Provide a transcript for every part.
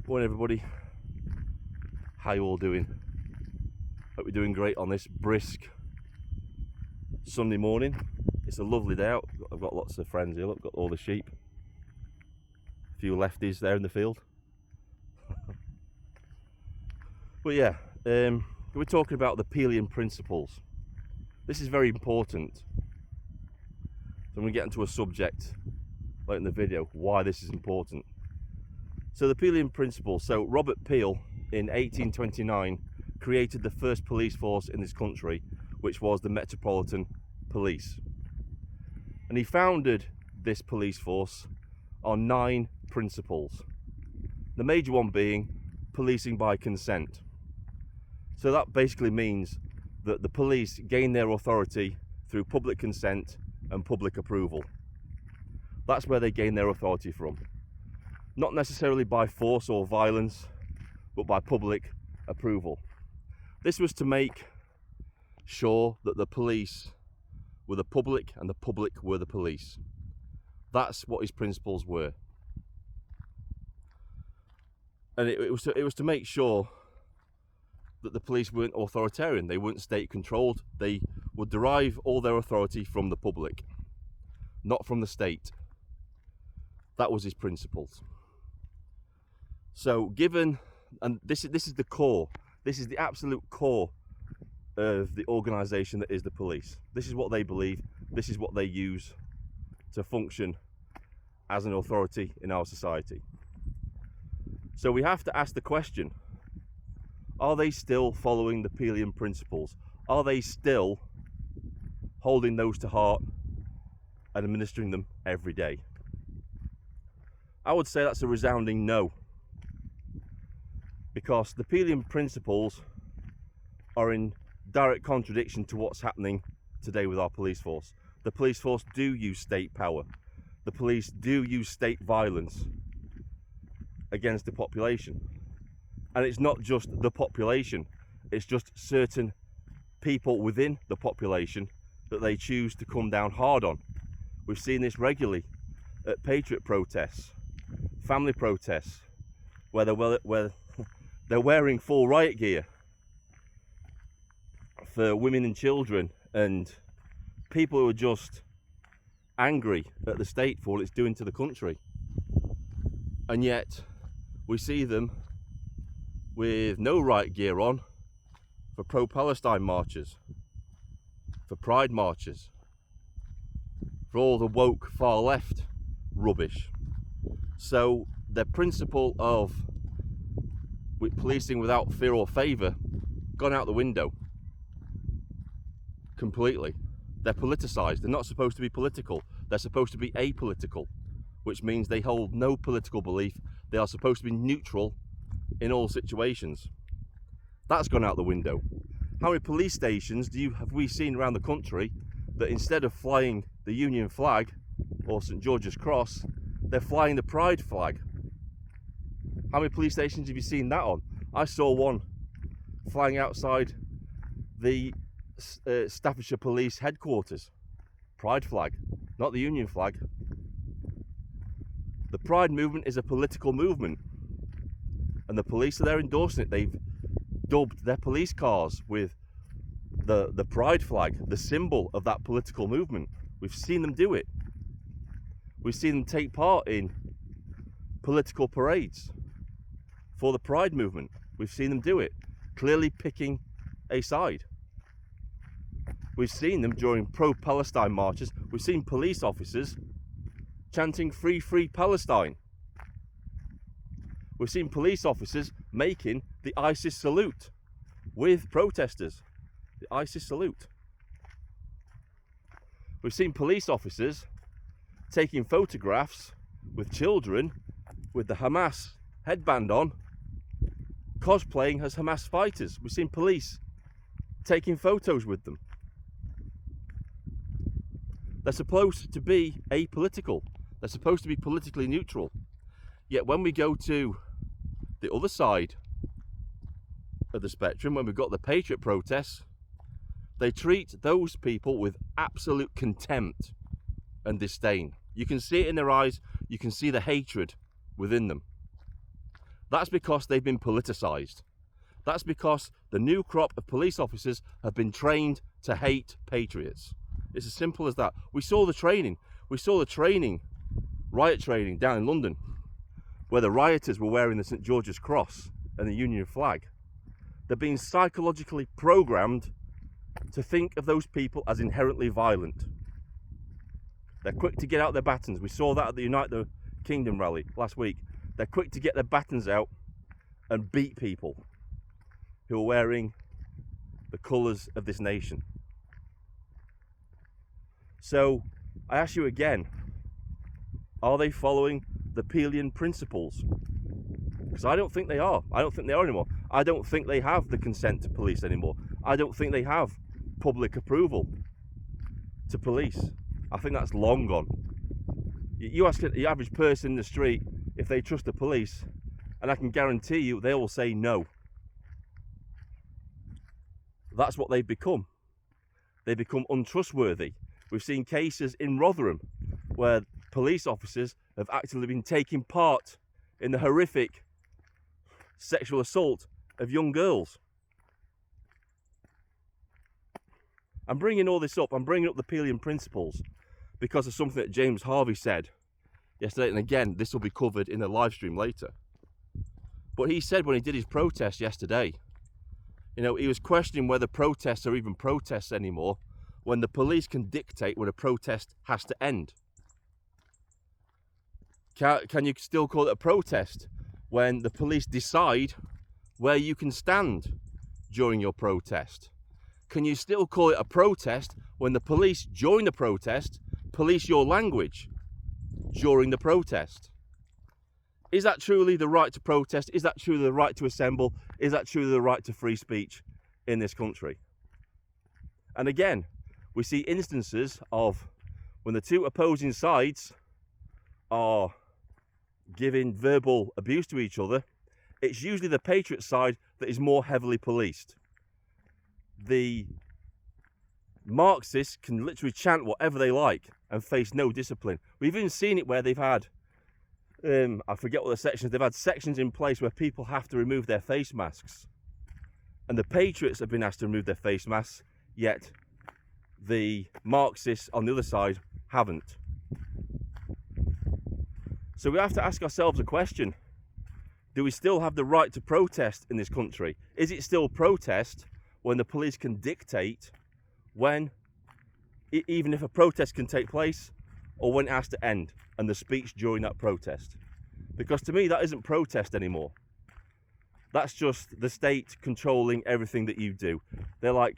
Morning everybody, how you all doing? Hope you're doing great on this brisk Sunday morning. It's a lovely day out. I've got lots of friends here. Look, got all the sheep, a few lefties there in the field. But yeah, we're talking about the Peelian principles. This is very important, so I'm going to get into a subject later in the video why this is important. So the Peelian principles. So Robert Peel in 1829 created the first police force in this country, which was the Metropolitan Police. And he founded this police force on 9 principles. The major one being policing by consent. So that basically means that the police gain their authority through public consent and public approval. That's where they gain their authority from. Not necessarily by force or violence, but by public approval. This was to make sure that the police were the public and the public were the police. That's what his principles were. And it was to make sure that the police weren't authoritarian, they weren't state controlled, they would derive all their authority from the public, not from the state. That was his principles. So given, and this is the core, this is the absolute core of the organisation that is the police. This is what they believe, this is what they use to function as an authority in our society. So we have to ask the question, are they still following the Peelian principles? Are they still holding those to heart and administering them every day? I would say that's a resounding no. Because the Peelian principles are in direct contradiction to what's happening today with our police force. The police force do use state power. The police do use state violence against the population. And it's not just the population, it's just certain people within the population that they choose to come down hard on. We've seen this regularly at patriot protests, family protests, where they're wearing full riot gear for women and children, and people who are just angry at the state for what it's doing to the country. And yet we see them with no riot gear on for pro-Palestine marches, for pride marches, for all the woke far left rubbish. So the principle of policing without fear or favour gone out the window completely. They're politicised. They're not supposed to be political. They're supposed to be apolitical, which means they hold no political belief. They are supposed to be neutral in all situations. That's gone out the window. How many police stations have we seen around the country that instead of flying the Union flag or St George's Cross, they're flying the Pride flag? How many police stations have you seen that on? I saw one flying outside the Staffordshire Police headquarters. Pride flag, not the Union flag. The Pride movement is a political movement, and the police are there endorsing it. They've dubbed their police cars with the Pride flag, the symbol of that political movement. We've seen them do it. We've seen them take part in political parades for the Pride movement. We've seen them do it, clearly picking a side. We've seen them during pro-Palestine marches. We've seen police officers chanting "Free, free Palestine." We've seen police officers making the ISIS salute with protesters. The ISIS salute. We've seen police officers taking photographs with children with the Hamas headband on, cosplaying as Hamas fighters. We've seen police taking photos with them. They're supposed to be apolitical. They're supposed to be politically neutral. Yet when we go to the other side of the spectrum, when we've got the patriot protests, they treat those people with absolute contempt and disdain. You can see it in their eyes. You can see the hatred within them. That's because they've been politicised. That's because the new crop of police officers have been trained to hate patriots. It's as simple as that. We saw the training. We saw the training, riot training down in London, where the rioters were wearing the St George's Cross and the Union flag. They're being psychologically programmed to think of those people as inherently violent. They're quick to get out their batons. We saw that at the Unite the Kingdom rally last week. They're quick to get their batons out and beat people who are wearing the colours of this nation. So I ask you again, are they following the Peelian principles? Because I don't think they are. I don't think they are anymore. I don't think they have the consent to police anymore. I don't think they have public approval to police. I think that's long gone. You ask the average person in the street if they trust the police, and I can guarantee you they will say no. That's what they've become. They become untrustworthy. We've seen cases in Rotherham where police officers have actually been taking part in the horrific sexual assault of young girls. I'm bringing all this up. I'm bringing up the Peelian principles because of something that James Harvey said yesterday, and again, this will be covered in a live stream later. But he said when he did his protest yesterday, you know, he was questioning whether protests are even protests anymore when the police can dictate when a protest has to end. Can you still call it a protest when the police decide where you can stand during your protest? Can you still call it a protest when the police, during the protest, police your language during the protest? Is that truly the right to protest? Is that truly the right to assemble? Is that truly the right to free speech in this country? And again, we see instances of when the two opposing sides are giving verbal abuse to each other, it's usually the patriot side that is more heavily policed. The Marxists can literally chant whatever they like and face no discipline. We've even seen it where they've had, I forget what the sections, they've had sections in place where people have to remove their face masks. And the patriots have been asked to remove their face masks, yet the Marxists on the other side haven't. So we have to ask ourselves a question. Do we still have the right to protest in this country? Is it still protest when the police can dictate when, even if a protest can take place, or when it has to end, and the speech during that protest? Because to me, that isn't protest anymore. That's just the state controlling everything that you do. They're like,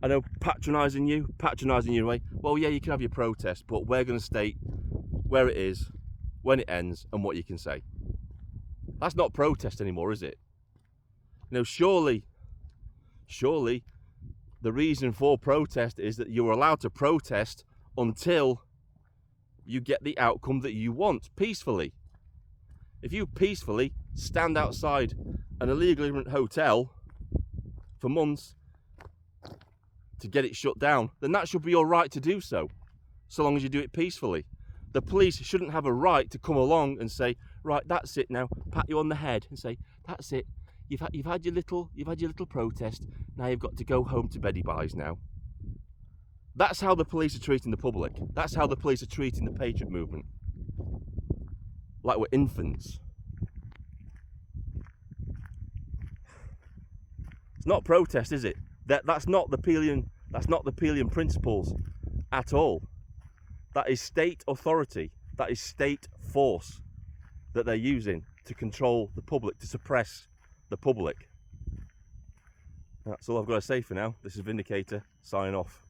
I know, patronising you in a way. Well, yeah, you can have your protest, but we're going to state where it is, when it ends, and what you can say. That's not protest anymore, is it? You know, surely the reason for protest is that you're allowed to protest until you get the outcome that you want peacefully. If you peacefully stand outside an illegal immigrant hotel for months to get it shut down, then that should be your right to do so long as you do it peacefully. The police shouldn't have a right to come along and say, right, that's it now, pat you on the head and say, that's it, you've had your little protest, now you've got to go home to beddy byes now. That's how the police are treating the public. That's how the police are treating the patriot movement. Like we're infants. It's not protest, is it? That's not the Peelian principles at all. That is state authority. That is state force that they're using to control the public, to suppress the public. That's all I've got to say for now. This is Vindicator, signing off.